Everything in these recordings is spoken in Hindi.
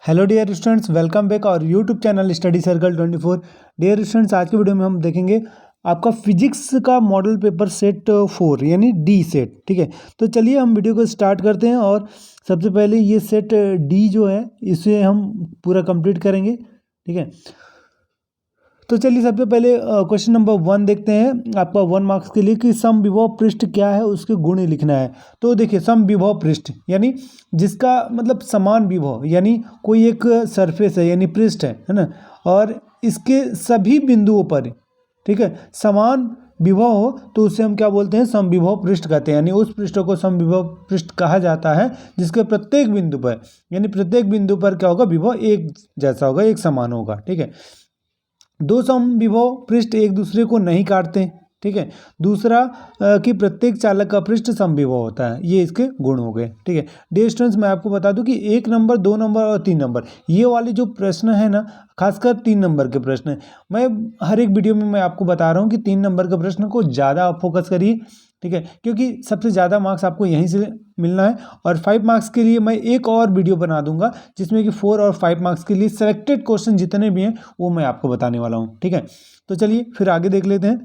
Hello dear students, welcome back और YouTube channel study circle 24। Dear students, आज के वीडियो में हम देखेंगे आपका फिजिक्स का मॉडल पेपर सेट 4 यानी डी सेट। ठीक है, तो चलिए हम वीडियो को स्टार्ट करते हैं और सबसे पहले ये सेट डी जो है इसे हम पूरा कंप्लीट करेंगे। ठीक है, तो चलिए सबसे पहले क्वेश्चन नंबर 1 देखते हैं आपका 1 मार्क्स के लिए कि समविभव पृष्ठ क्या है, उसके गुण लिखना है। तो देखिए, समविभव पृष्ठ यानी जिसका मतलब समान विभव, यानी कोई एक सरफेस है यानी पृष्ठ है ना, और इसके सभी बिंदुओं पर, ठीक है, समान विभव हो तो उसे हम क्या बोलते हैं, समविभव पृष्ठ कहते हैं। यानी उस पृष्ठ को समविभव पृष्ठ कहा जाता है जिसके प्रत्येक बिंदु पर, यानी प्रत्येक बिंदु पर क्या होगा, विभव एक जैसा होगा, एक समान होगा। ठीक है, दो समविभव पृष्ठ एक दूसरे को नहीं काटते। ठीक है, दूसरा कि प्रत्येक चालक का पृष्ठ समविभव होता है। ये इसके गुण हो गए। ठीक है, डियर स्टूडेंट्स, मैं आपको बता दूं कि 1 नंबर, 2 नंबर और 3 नंबर, ये वाले जो प्रश्न है ना, खासकर 3 नंबर के प्रश्न है, मैं हर एक वीडियो में मैं आपको बता रहा हूँ कि 3 नंबर के प्रश्न को ज़्यादा आप फोकस करिए। ठीक है, क्योंकि सबसे ज़्यादा मार्क्स आपको यहीं से मिलना है। और 5 मार्क्स के लिए मैं एक और वीडियो बना दूंगा जिसमें कि 4 और 5 मार्क्स के लिए सेलेक्टेड क्वेश्चन जितने भी हैं वो मैं आपको बताने वाला हूँ। ठीक है, तो चलिए फिर आगे देख लेते हैं।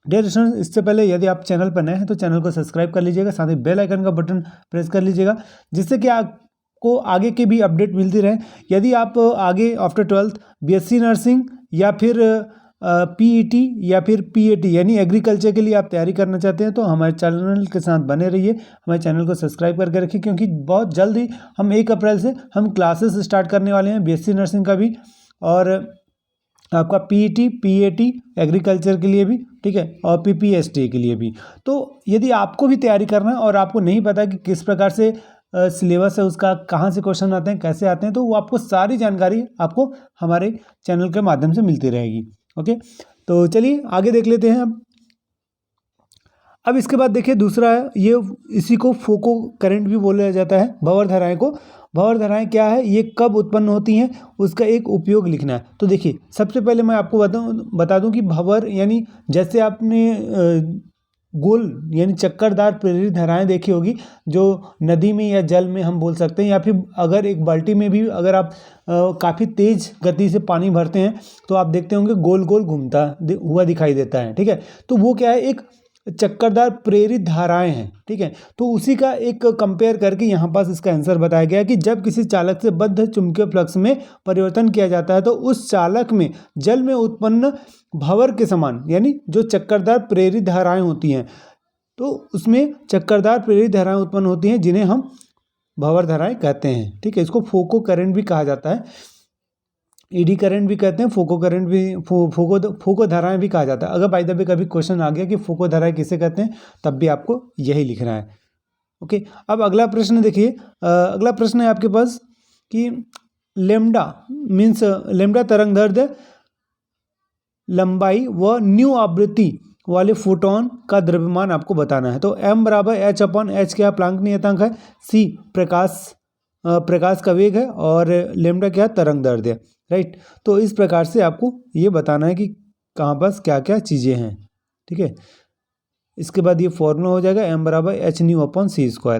डियर स्टूडेंट्स, इससे पहले यदि आप चैनल पर नए हैं तो चैनल को सब्सक्राइब कर लीजिएगा, साथ ही बेल आइकन का बटन प्रेस कर लीजिएगा, जिससे कि आपको आगे की भी अपडेट मिलती रहे। यदि आप आगे आफ्टर 12th बीएससी नर्सिंग या फिर पीईटी या फिर पीएटी यानी एग्रीकल्चर के लिए आप तैयारी करना चाहते हैं तो हमारे चैनल के साथ बने रहिए, हमारे चैनल को सब्सक्राइब करके रखिए, क्योंकि बहुत जल्द ही हम 1 अप्रैल से हम क्लासेस स्टार्ट करने वाले हैं बीएससी नर्सिंग का भी और आपका पीईटी पीएटी एग्रीकल्चर के लिए भी। ठीक है, और पीपीएसटी के लिए भी। तो यदि आपको भी तैयारी करना है और आपको नहीं पता कि किस प्रकार से सिलेबस है उसका, कहाँ से क्वेश्चन आते हैं, कैसे आते हैं, तो वो आपको सारी जानकारी आपको हमारे चैनल के माध्यम से मिलती रहेगी। ओके, तो चलिए आगे देख लेते हैं। अब इसके बाद देखिए दूसरा है, ये इसी को फोको करंट भी बोला जाता है, भंवर धाराएं को। भंवर धाराएं क्या है, ये कब उत्पन्न होती हैं, उसका एक उपयोग लिखना है। तो देखिए सबसे पहले मैं आपको बता दूं कि भंवर यानी जैसे आपने गोल यानी चक्करदार प्रेरित धाराएं देखी होगी, जो नदी में या जल में हम बोल सकते हैं, या फिर अगर एक बाल्टी में भी अगर आप काफ़ी तेज गति से पानी भरते हैं तो आप देखते होंगे गोल गोल घूमता हुआ दिखाई देता है। ठीक है, तो वो क्या है, एक चक्करदार प्रेरित धाराएं हैं। ठीक है, तो उसी का एक कंपेयर करके यहाँ पास इसका आंसर बताया गया कि जब किसी चालक से बद्ध चुंबकीय फ्लक्स में परिवर्तन किया जाता है तो उस चालक में जल में उत्पन्न भंवर के समान, यानी जो चक्करदार प्रेरित धाराएं होती हैं, तो उसमें चक्करदार प्रेरित धाराएं उत्पन्न होती हैं जिन्हें हम भंवर धाराएं कहते हैं। ठीक है, इसको फोको करंट भी कहा जाता है, ईडी करंट भी कहते हैं, फोको करंट भी, फोको धाराएं भी कहा जाता है। अगर बाय द वे कभी क्वेश्चन आ गया कि फोको धाराएं किसे कहते हैं, तब भी आपको यही लिखना है। ओके, अब अगला प्रश्न देखिए। अगला प्रश्न है आपके पास कि लेमडा मीन्स लेमडा तरंगदैर्ध्य, लंबाई व न्यू आवृत्ति वाले फोटोन का द्रव्यमान आपको बताना है। तो m बराबर h/h क्या प्लांक नियतांक है, c प्रकाश का वेग है, और लेमडा क्या तरंग दैर्ध्य, राइट। तो इस प्रकार से आपको ये बताना है कि कहाँ पास क्या क्या चीज़ें हैं। ठीक है, इसके बाद ये फॉर्मूला हो जाएगा m बराबर h/c²।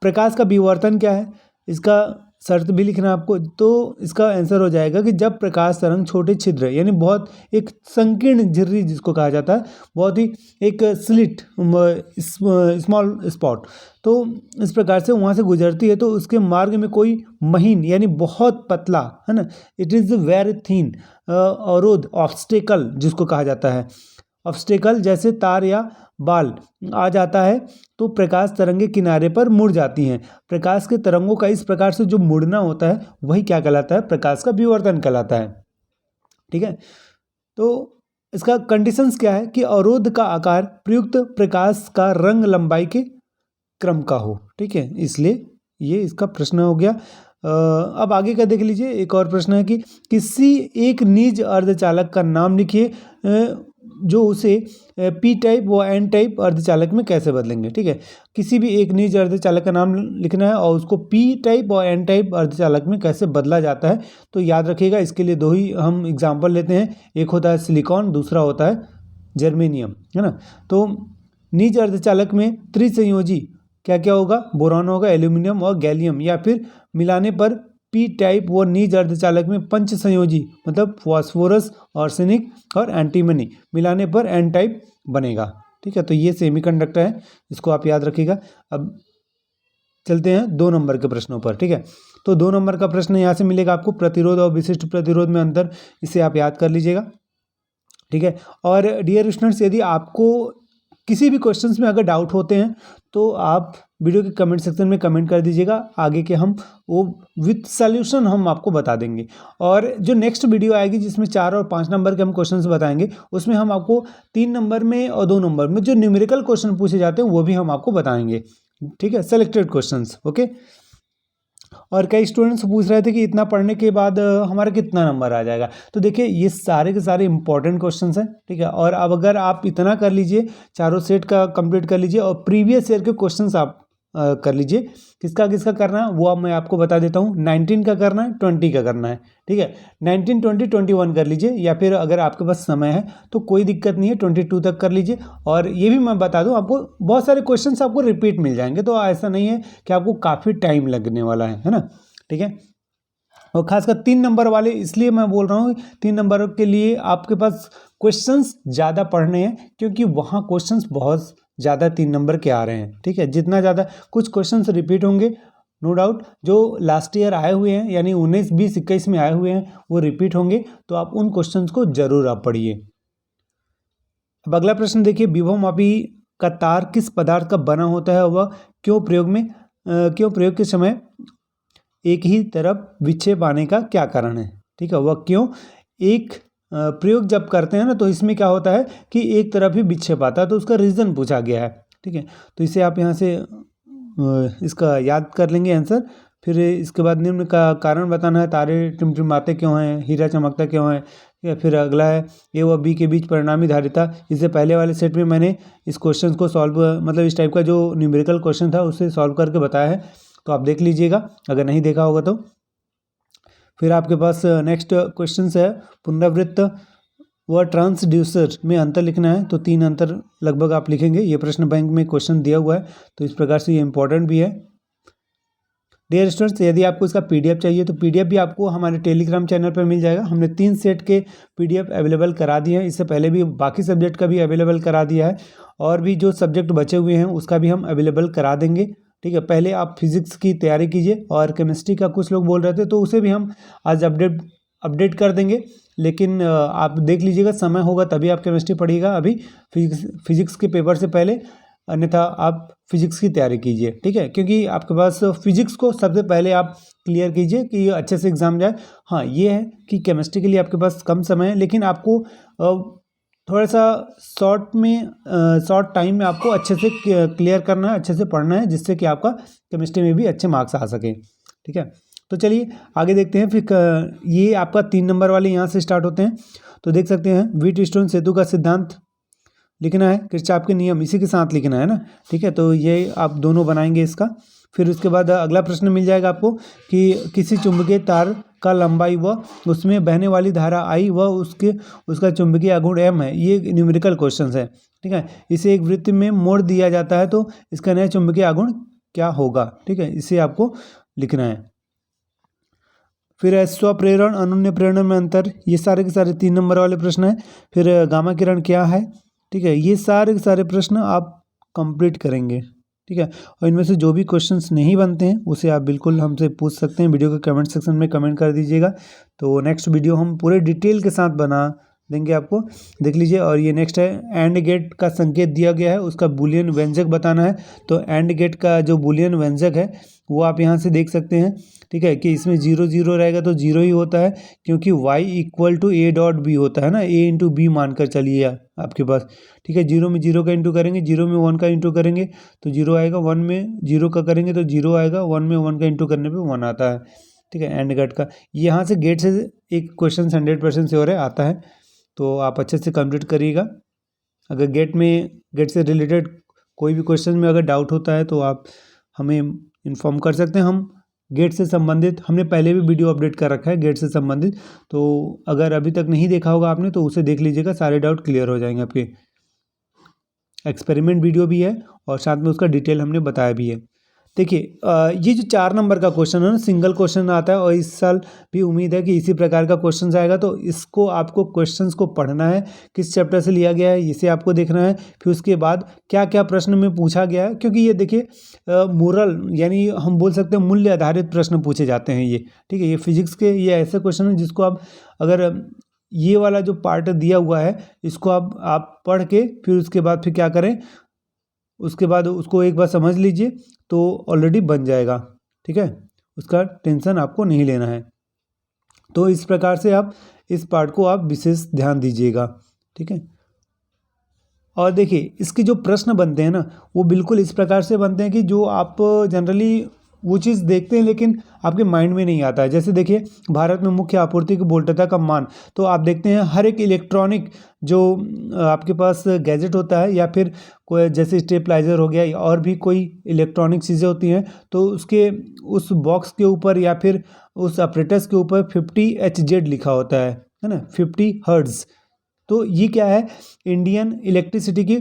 प्रकाश का विवर्तन क्या है, इसका शर्त भी लिखना है आपको। तो इसका आंसर हो जाएगा कि जब प्रकाश तरंग छोटे छिद्र यानी बहुत एक संकीर्ण झिर्री जिसको कहा जाता है, बहुत ही एक स्लिट स्मॉल स्पॉट, तो इस प्रकार से वहाँ से गुजरती है तो उसके मार्ग में कोई महीन यानी बहुत पतला, है ना, इट इज़ वेरी थिन अवरोध, ऑब्स्टेकल जिसको कहा जाता है, ऑब्स्टेकल जैसे तार या बाल आ जाता है तो प्रकाश तरंगे किनारे पर मुड़ जाती हैं। प्रकाश के तरंगों का इस प्रकार से जो मुड़ना होता है वही क्या कहलाता है, प्रकाश का विवर्तन कहलाता है। ठीक है, तो इसका कंडीशंस क्या है कि अवरोध का आकार प्रयुक्त प्रकाश का रंग लंबाई के क्रम का हो। ठीक है, इसलिए ये इसका प्रश्न हो गया। अब आगे का देख लीजिए, एक और प्रश्न है कि किसी एक निज अर्धचालक का नाम लिखिए जो उसे पी टाइप व एन टाइप अर्धचालक में कैसे बदलेंगे। ठीक है, किसी भी एक निज अर्धचालक का नाम लिखना है और उसको पी टाइप और एन टाइप अर्धचालक में कैसे बदला जाता है। तो याद रखिएगा, इसके लिए 2 ही हम एग्जाम्पल लेते हैं, एक होता है सिलिकॉन, दूसरा होता है जर्मेनियम, है ना। तो निज अर्धचालक में त्रिसंयोजी क्या क्या होगा, बोरॉन होगा, एल्यूमिनियम और गैलियम, या फिर मिलाने पर पी टाइप व निज अर्धचालक में पंच संयोजी मतलब फॉस्फोरस, आर्सेनिक और एंटीमनी मिलाने पर एन टाइप बनेगा। ठीक है, तो ये सेमीकंडक्टर है, इसको आप याद रखिएगा। अब चलते हैं 2 नंबर के प्रश्नों पर। ठीक है, तो 2 नंबर का प्रश्न यहाँ से मिलेगा आपको, प्रतिरोध और विशिष्ट प्रतिरोध में अंतर, इसे आप याद कर लीजिएगा। ठीक है, और डियर स्टूडेंट्स, यदि आपको किसी भी क्वेश्चंस में अगर डाउट होते हैं तो आप वीडियो के कमेंट सेक्शन में कमेंट कर दीजिएगा, आगे के हम वो विथ सॉल्यूशन हम आपको बता देंगे। और जो नेक्स्ट वीडियो आएगी जिसमें 4 और 5 नंबर के हम क्वेश्चंस बताएंगे, उसमें हम आपको 3 नंबर में और 2 नंबर में जो न्यूमेरिकल क्वेश्चन पूछे जाते हैं वो भी हम आपको बताएंगे। ठीक है, सेलेक्टेड क्वेश्चंस। ओके, और कई स्टूडेंट्स पूछ रहे थे कि इतना पढ़ने के बाद हमारा कितना नंबर आ जाएगा। तो देखिए, ये सारे के सारे इंपॉर्टेंट क्वेश्चंस हैं। ठीक है, और अब अगर आप इतना कर लीजिए, चारों सेट का कंप्लीट कर लीजिए और प्रीवियस ईयर के क्वेश्चंस आप कर लीजिए। किसका किसका करना है वो अब मैं आपको बता देता हूँ। 19 का करना है, 20 का करना है। ठीक है, 19, 20, 21 कर लीजिए, या फिर अगर आपके पास समय है तो कोई दिक्कत नहीं है, 22 तक कर लीजिए। और ये भी मैं बता दूं, आपको बहुत सारे क्वेश्चंस आपको रिपीट मिल जाएंगे, तो ऐसा नहीं है कि आपको काफ़ी टाइम लगने वाला है ना। ठीक है, और खासकर 3 नंबर वाले इसलिए मैं बोल रहा हूँ, 3 नंबर के लिए आपके पास क्वेश्चंस ज़्यादा पढ़ने हैं, क्योंकि वहाँ क्वेश्चंस बहुत ज़्यादा 3 नंबर के आ रहे हैं। ठीक है, जितना ज़्यादा कुछ क्वेश्चंस रिपीट होंगे नो डाउट, जो लास्ट ईयर आए हुए हैं यानी 19, 20, 21 में आए हुए हैं वो रिपीट होंगे, तो आप उन क्वेश्चंस को जरूर आप पढ़िए। अब अगला प्रश्न देखिए, विभवमापी का तार किस पदार्थ का बना होता है, वह क्यों प्रयोग के समय एक ही तरफ विक्षेप आने का क्या कारण है। ठीक है, वह क्यों एक प्रयोग जब करते हैं ना तो इसमें क्या होता है कि एक तरफ ही विक्षेप आता है, तो उसका रीज़न पूछा गया है। ठीक है, तो इसे आप यहाँ से इसका याद कर लेंगे आंसर। फिर इसके बाद निम्न का कारण बताना है, तारे टिमटिमाते क्यों हैं, हीरा चमकता क्यों है। या फिर अगला है ए व बी के बीच परिणामी धारिता। इससे पहले वाले सेट में मैंने इस क्वेश्चन को सॉल्व मतलब इस टाइप का जो न्यूमेरिकल क्वेश्चन था उसे सॉल्व करके बताया है, तो आप देख लीजिएगा अगर नहीं देखा होगा तो। फिर आपके पास नेक्स्ट क्वेश्चन है, पुनरावृत्त व ट्रांसड्यूसर में अंतर लिखना है, तो 3 अंतर लगभग आप लिखेंगे। ये प्रश्न बैंक में क्वेश्चन दिया हुआ है, तो इस प्रकार से ये इंपॉर्टेंट भी है। डियर स्टूडेंट्स, यदि आपको इसका पीडीएफ चाहिए तो पीडीएफ भी आपको हमारे टेलीग्राम चैनल पर मिल जाएगा। हमने 3 सेट के पीडीएफ अवेलेबल करा दिए हैं, इससे पहले भी बाकी सब्जेक्ट का भी अवेलेबल करा दिया है, और भी जो सब्जेक्ट बचे हुए हैं उसका भी हम अवेलेबल करा देंगे। ठीक है, पहले आप फिजिक्स की तैयारी कीजिए, और केमिस्ट्री का कुछ लोग बोल रहे थे तो उसे भी हम आज अपडेट कर देंगे। लेकिन आप देख लीजिएगा, समय होगा तभी आप केमिस्ट्री पढ़िएगा, अभी फिजिक्स के पेपर से पहले, अन्यथा आप फिजिक्स की तैयारी कीजिए। ठीक है, क्योंकि आपके पास फिजिक्स को सबसे पहले आप क्लियर कीजिए कि अच्छे से एग्जाम जाए। हाँ, ये है कि केमिस्ट्री के लिए आपके पास कम समय है, लेकिन आपको थोड़ा सा शॉर्ट टाइम में आपको अच्छे से क्लियर करना है, अच्छे से पढ़ना है, जिससे कि आपका केमिस्ट्री में भी अच्छे मार्क्स आ सके। ठीक है, तो चलिए आगे देखते हैं। फिर ये आपका 3 नंबर वाले यहाँ से स्टार्ट होते हैं, तो देख सकते हैं व्हीटस्टोन सेतु का सिद्धांत लिखना है, किरचॉफ के नियम इसी के साथ लिखना है ना। ठीक है, तो ये आप दोनों बनाएंगे इसका। फिर उसके बाद अगला प्रश्न मिल जाएगा आपको कि किसी चुंबकीय तार का लंबाई व उसमें बहने वाली धारा आई व उसका चुंबकीय आघूर्ण m है। ये न्यूमेरिकल क्वेश्चन है। ठीक है, इसे एक वृत्त में मोड़ दिया जाता है तो इसका नया चुंबकीय आघूर्ण क्या होगा। ठीक है, इसे आपको लिखना है। फिर स्वप्रेरण अनुन्य प्रेरण में अंतर, ये सारे के सारे 3 नंबर वाले प्रश्न हैं। फिर गामा किरण क्या है। ठीक है, ये सारे के सारे प्रश्न आप कंप्लीट करेंगे। ठीक है, और इनमें से जो भी क्वेश्चंस नहीं बनते हैं उसे आप बिल्कुल हमसे पूछ सकते हैं, वीडियो के कमेंट सेक्शन में कमेंट कर दीजिएगा, तो नेक्स्ट वीडियो हम पूरे डिटेल के साथ बना देंगे आपको, देख लीजिए। और ये नेक्स्ट है, एंड गेट का संकेत दिया गया है, उसका बूलियन व्यंजक बताना है। तो एंड गेट का जो बूलियन व्यंजक है वो आप यहाँ से देख सकते हैं। ठीक है, कि इसमें 0 0 रहेगा तो 0 ही होता है, क्योंकि y = a.b होता है ना, a × b मानकर चलिए आपके पास। ठीक है, 0 में 0 का इंटू करेंगे, 0 में 1 का इंटू करेंगे तो 0 आएगा, 1 में 0 का करेंगे तो 0 आएगा, 1 में 1 का इंटू करने पे 1 आता है। ठीक है, एंड गेट का यहाँ से गेट से एक क्वेश्चन 100% श्योर है आता है, तो आप अच्छे से कंप्लीट करिएगा। अगर गेट से रिलेटेड कोई भी क्वेश्चन में अगर डाउट होता है तो आप हमें इन्फॉर्म कर सकते हैं। हम गेट से संबंधित हमने पहले भी वीडियो अपडेट कर रखा है गेट से संबंधित, तो अगर अभी तक नहीं देखा होगा आपने तो उसे देख लीजिएगा, सारे डाउट क्लियर हो जाएंगे आपके। एक्सपेरिमेंट वीडियो भी है और साथ में उसका डिटेल हमने बताया भी है। देखिए ये जो 4 नंबर का क्वेश्चन है ना, सिंगल क्वेश्चन आता है और इस साल भी उम्मीद है कि इसी प्रकार का क्वेश्चन आएगा। तो इसको आपको क्वेश्चंस को पढ़ना है, किस चैप्टर से लिया गया है इसे आपको देखना है। फिर उसके बाद क्या क्या प्रश्न में पूछा गया है, क्योंकि ये देखिए मोरल यानी हम बोल सकते हैं मूल्य आधारित प्रश्न पूछे जाते हैं ये, ठीक है। ये फिजिक्स के ये ऐसे क्वेश्चन है जिसको आप अगर ये वाला जो पार्ट दिया हुआ है इसको आप पढ़ के फिर उसके बाद फिर क्या करें, उसके बाद उसको एक बार समझ लीजिए तो ऑलरेडी बन जाएगा, ठीक है। उसका टेंशन आपको नहीं लेना है। तो इस प्रकार से आप इस पार्ट को आप विशेष ध्यान दीजिएगा, ठीक है। और देखिए इसके जो प्रश्न बनते हैं ना वो बिल्कुल इस प्रकार से बनते हैं कि जो आप जनरली वो चीज़ देखते हैं लेकिन आपके माइंड में नहीं आता है। जैसे देखिए भारत में मुख्य आपूर्ति की वोल्टता का मान, तो आप देखते हैं हर एक इलेक्ट्रॉनिक जो आपके पास गैजेट होता है या फिर कोई जैसे स्टेपलाइजर हो गया और भी कोई इलेक्ट्रॉनिक चीज़ें होती हैं, तो उसके उस बॉक्स के ऊपर या फिर उस ऑपरेटर्स के ऊपर 50 Hz लिखा होता है ना, 50 हर्ट्ज़। तो ये क्या है, इंडियन इलेक्ट्रिसिटी की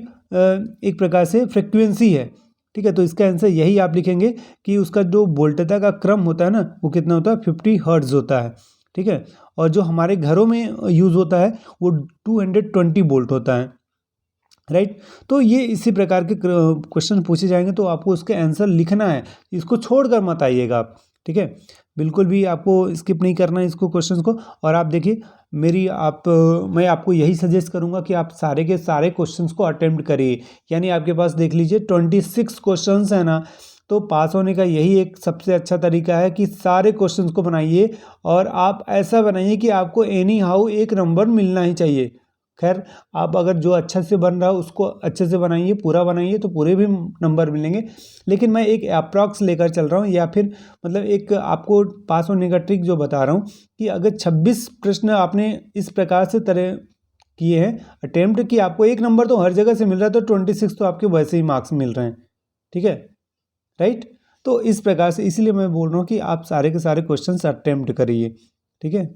एक प्रकार से फ्रिक्वेंसी है, ठीक है। तो इसका आंसर यही आप लिखेंगे कि उसका जो वोल्टता का क्रम होता है ना वो कितना होता है, 50 हर्ट्ज़ होता है, ठीक है। और जो हमारे घरों में यूज़ होता है वो 220 वोल्ट होता है, राइट। तो ये इसी प्रकार के क्वेश्चन पूछे जाएंगे तो आपको उसके आंसर लिखना है, इसको छोड़कर मत आइएगा आप, ठीक है। बिल्कुल भी आपको स्किप नहीं करना है इसको क्वेश्चन को। और आप देखिए मैं आपको यही सजेस्ट करूंगा कि आप सारे के सारे क्वेश्चंस को अटेम्प्ट करिए। यानी आपके पास देख लीजिए 26 क्वेश्चंस है ना, तो पास होने का यही एक सबसे अच्छा तरीका है कि सारे क्वेश्चंस को बनाइए और आप ऐसा बनाइए कि आपको एनी हाउ एक नंबर मिलना ही चाहिए। खैर आप अगर जो अच्छा से बन रहा है उसको अच्छे से बनाइए, पूरा बनाइए तो पूरे भी नंबर मिलेंगे। लेकिन मैं एक अप्रॉक्स लेकर चल रहा हूँ या फिर मतलब एक आपको पास होने का ट्रिक जो बता रहा हूँ कि अगर 26 प्रश्न आपने इस प्रकार से तरह किए हैं अटेम्प्ट कि आपको एक नंबर तो हर जगह से मिल रहा है, तो 26 तो आपके वैसे ही मार्क्स मिल रहे हैं, ठीक है, राइट। तो इस प्रकार से इसीलिए मैं बोल रहा हूँ कि आप सारे के सारे क्वेश्चन अटेम्प्ट करिए, ठीक है।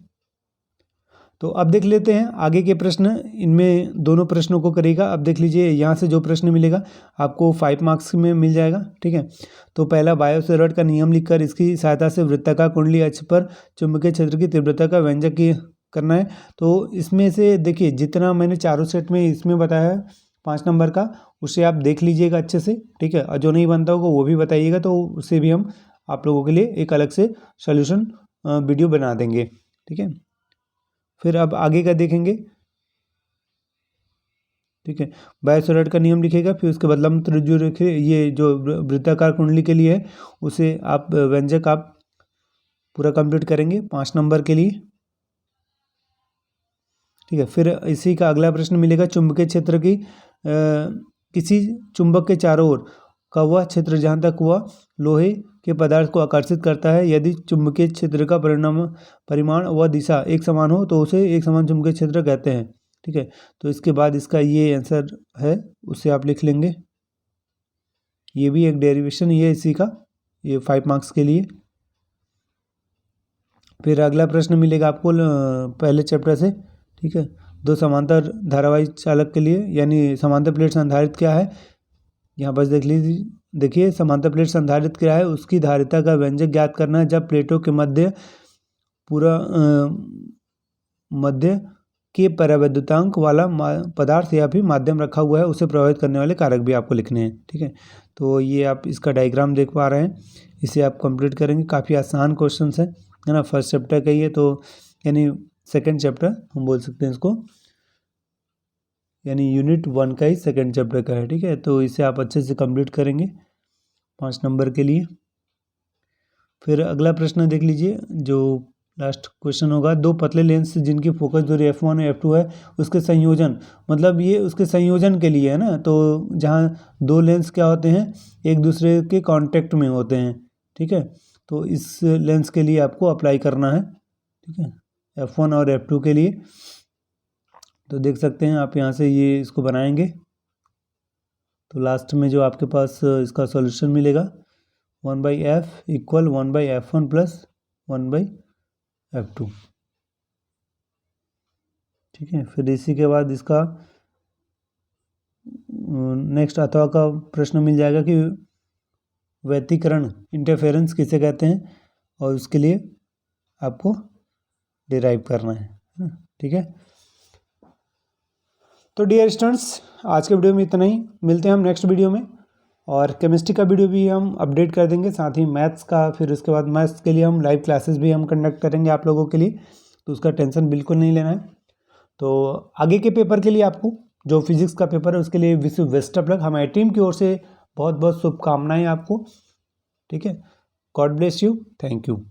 तो अब देख लेते हैं आगे के प्रश्न, इनमें दोनों प्रश्नों को करेगा। अब देख लीजिए यहाँ से जो प्रश्न मिलेगा आपको 5 मार्क्स में मिल जाएगा, ठीक है। तो पहला बायो-सेवर्ट का नियम लिखकर इसकी सहायता से वृत्ताकार कुंडली अक्ष पर चुंबकीय क्षेत्र की तीव्रता का व्यंजक करना है। तो इसमें से देखिए जितना मैंने चारों सेट में इसमें बताया है 5 नंबर का, उसे आप देख लीजिएगा अच्छे से, ठीक है। और जो नहीं बनता होगा वो भी बताइएगा, तो उसे भी हम आप लोगों के लिए एक अलग से सोल्यूशन वीडियो बना देंगे, ठीक है। फिर अब आगे का देखेंगे, ठीक है। बायो-सेवर्ट का नियम लिखेगा, फिर उसके बदला में जो रखे ये जो वृत्ताकार कुंडली के लिए है उसे आप व्यंजक आप पूरा कंप्लीट करेंगे 5 नंबर के लिए, ठीक है। फिर इसी का अगला प्रश्न मिलेगा, चुंबकीय क्षेत्र की किसी चुंबक के चारों ओर का वह क्षेत्र जहाँ तक वह लोहे के पदार्थ को आकर्षित करता है, यदि चुंबकीय क्षेत्र का परिमाण व दिशा एक समान हो तो उसे एक समान चुंबकीय क्षेत्र कहते हैं, ठीक है। तो इसके बाद इसका ये आंसर है, उसे आप लिख लेंगे। ये भी एक डेरिवेशन ही है इसी का, ये 5 मार्क्स के लिए। फिर अगला प्रश्न मिलेगा आपको पहले चैप्टर से, ठीक है। दो समांतर धारावाही चालक के लिए यानी समांतर प्लेट संधारित्र क्या है, यहाँ पर देख लीजिए। देखिए समांतर प्लेट संधारित्र क्या है, उसकी धारिता का व्यंजक ज्ञात करना है जब प्लेटों के मध्य पूरा मध्य के परावैद्युतांक वाला पदार्थ या फिर माध्यम रखा हुआ है, उसे प्रभावित करने वाले कारक भी आपको लिखने हैं, ठीक है। तो ये आप इसका डायग्राम देख पा रहे हैं, इसे आप कंप्लीट करेंगे। काफ़ी आसान क्वेश्चन है ना, फर्स्ट चैप्टर का ही है, तो यानी सेकेंड चैप्टर हम बोल सकते हैं इसको, यानी यूनिट 1 का ही सेकेंड चैप्टर का है, ठीक है। तो इसे आप अच्छे से कंप्लीट करेंगे 5 नंबर के लिए। फिर अगला प्रश्न देख लीजिए, जो लास्ट क्वेश्चन होगा, दो पतले लेंस जिनकी फोकस दूरी f1 और f2 है उसके संयोजन, मतलब ये उसके संयोजन के लिए है ना। तो जहाँ दो लेंस क्या होते हैं एक दूसरे के कांटेक्ट में होते हैं, ठीक है। तो इस लेंस के लिए आपको अप्लाई करना है, ठीक है, f1 और f2 के लिए। तो देख सकते हैं आप यहाँ से ये इसको बनाएंगे तो लास्ट में जो आपके पास इसका सॉल्यूशन मिलेगा 1/f equal 1/f1 plus 1/f2, ठीक है। फिर इसी के बाद इसका नेक्स्ट अथवा का प्रश्न मिल जाएगा कि व्यतिकरण इंटरफेरेंस किसे कहते हैं, और उसके लिए आपको डिराइव करना है ना, ठीक है। तो डियर स्टूडेंट्स, आज के वीडियो में इतना ही, मिलते हैं हम नेक्स्ट वीडियो में। और केमिस्ट्री का वीडियो भी हम अपडेट कर देंगे, साथ ही मैथ्स का, फिर उसके बाद मैथ्स के लिए हम लाइव क्लासेस भी हम कंडक्ट करेंगे आप लोगों के लिए, तो उसका टेंशन बिल्कुल नहीं लेना है। तो आगे के पेपर के लिए आपको, जो फिजिक्स का पेपर है उसके लिए wish you best of luck. हमारी टीम की ओर से बहुत बहुत शुभकामनाएं आपको, ठीक है। God bless you, thank you.